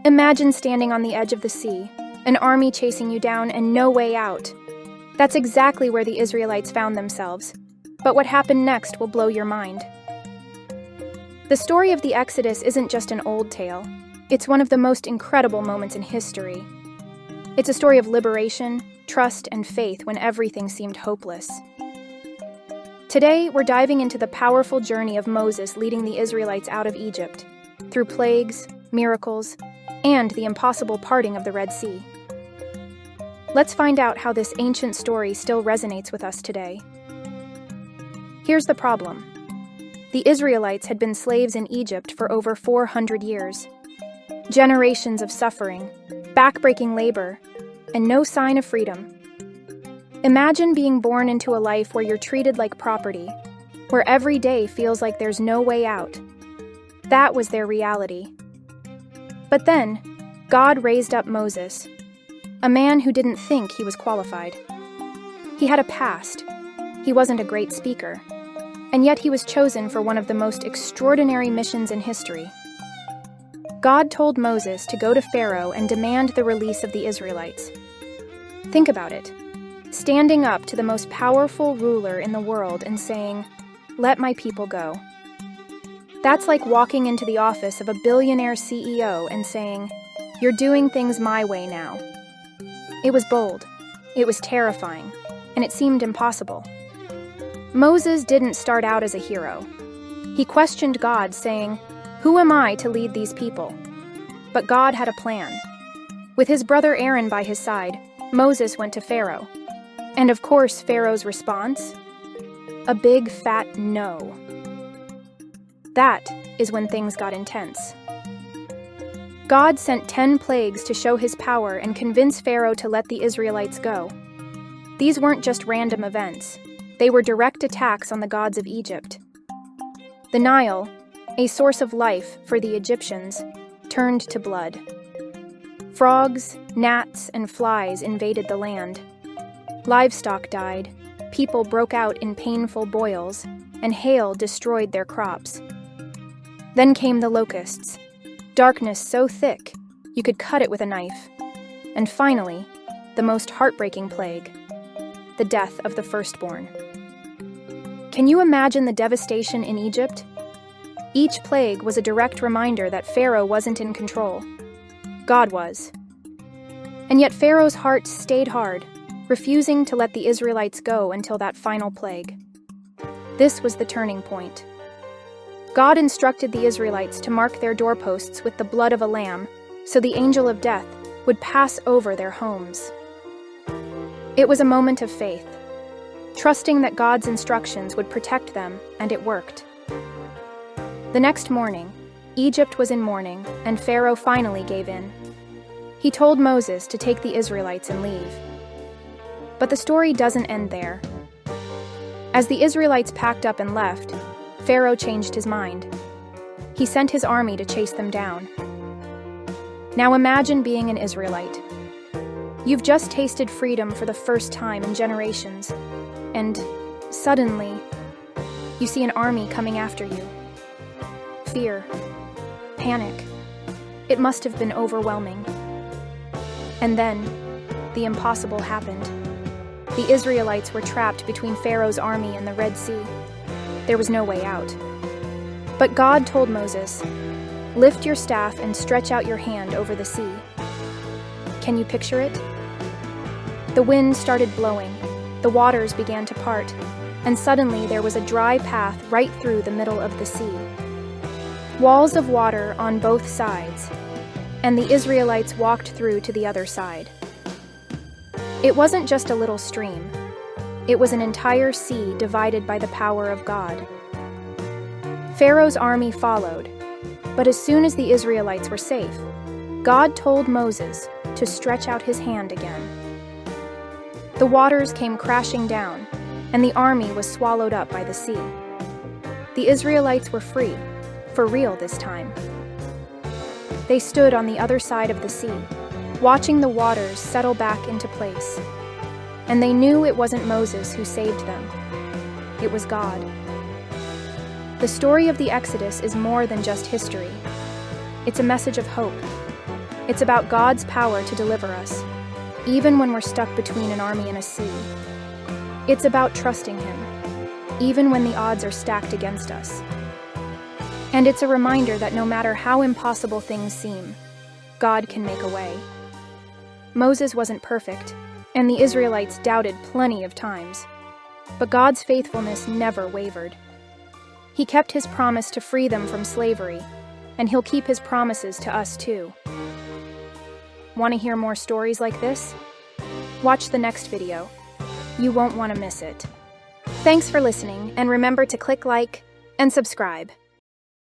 Imagine standing on the edge of the sea, an army chasing you down and no way out. That's exactly where the Israelites found themselves. But what happened next will blow your mind. The story of the Exodus isn't just an old tale. It's one of the most incredible moments in history. It's a story of liberation, trust, and faith when everything seemed hopeless. Today, we're diving into the powerful journey of Moses leading the Israelites out of Egypt, through plagues, miracles, and the impossible parting of the Red Sea. Let's find out how this ancient story still resonates with us today. Here's the problem. The Israelites had been slaves in Egypt for over 400 years. Generations of suffering, backbreaking labor, and no sign of freedom. Imagine being born into a life where you're treated like property, where every day feels like there's no way out. That was their reality. But then, God raised up Moses, a man who didn't think he was qualified. He had a past. He wasn't a great speaker. And yet he was chosen for one of the most extraordinary missions in history. God told Moses to go to Pharaoh and demand the release of the Israelites. Think about it. Standing up to the most powerful ruler in the world and saying, "Let my people go." That's like walking into the office of a billionaire CEO and saying, "You're doing things my way now." It was bold, it was terrifying, and it seemed impossible. Moses didn't start out as a hero. He questioned God, saying, "Who am I to lead these people?" But God had a plan. With his brother Aaron by his side, Moses went to Pharaoh. And of course, Pharaoh's response? A big fat no. That is when things got intense. God sent 10 plagues to show his power and convince Pharaoh to let the Israelites go. These weren't just random events. They were direct attacks on the gods of Egypt. The Nile, a source of life for the Egyptians, turned to blood. Frogs, gnats, and flies invaded the land. Livestock died, people broke out in painful boils, and hail destroyed their crops. Then came the locusts, darkness so thick you could cut it with a knife. And finally, the most heartbreaking plague, the death of the firstborn. Can you imagine the devastation in Egypt? Each plague was a direct reminder that Pharaoh wasn't in control. God was. And yet Pharaoh's heart stayed hard, refusing to let the Israelites go until that final plague. This was the turning point. God instructed the Israelites to mark their doorposts with the blood of a lamb, so the angel of death would pass over their homes. It was a moment of faith, trusting that God's instructions would protect them, and it worked. The next morning, Egypt was in mourning, and Pharaoh finally gave in. He told Moses to take the Israelites and leave. But the story doesn't end there. As the Israelites packed up and left, Pharaoh changed his mind. He sent his army to chase them down. Now imagine being an Israelite. You've just tasted freedom for the first time in generations, and suddenly, you see an army coming after you. Fear, panic. It must have been overwhelming. And then, the impossible happened. The Israelites were trapped between Pharaoh's army and the Red Sea. There was no way out. But God told Moses, "Lift your staff and stretch out your hand over the sea." Can you picture it? The wind started blowing, the waters began to part, and suddenly there was a dry path right through the middle of the sea. Walls of water on both sides, and the Israelites walked through to the other side. It wasn't just a little stream. It was an entire sea divided by the power of God. Pharaoh's army followed, but as soon as the Israelites were safe, God told Moses to stretch out his hand again. The waters came crashing down, and the army was swallowed up by the sea. The Israelites were free, for real this time. They stood on the other side of the sea, watching the waters settle back into place. And they knew it wasn't Moses who saved them. It was God. The story of the Exodus is more than just history. It's a message of hope. It's about God's power to deliver us, even when we're stuck between an army and a sea. It's about trusting Him, even when the odds are stacked against us. And it's a reminder that no matter how impossible things seem, God can make a way. Moses wasn't perfect, and the Israelites doubted plenty of times. But God's faithfulness never wavered. He kept His promise to free them from slavery, and He'll keep His promises to us too. Want to hear more stories like this? Watch the next video. You won't want to miss it. Thanks for listening, and remember to click like and subscribe.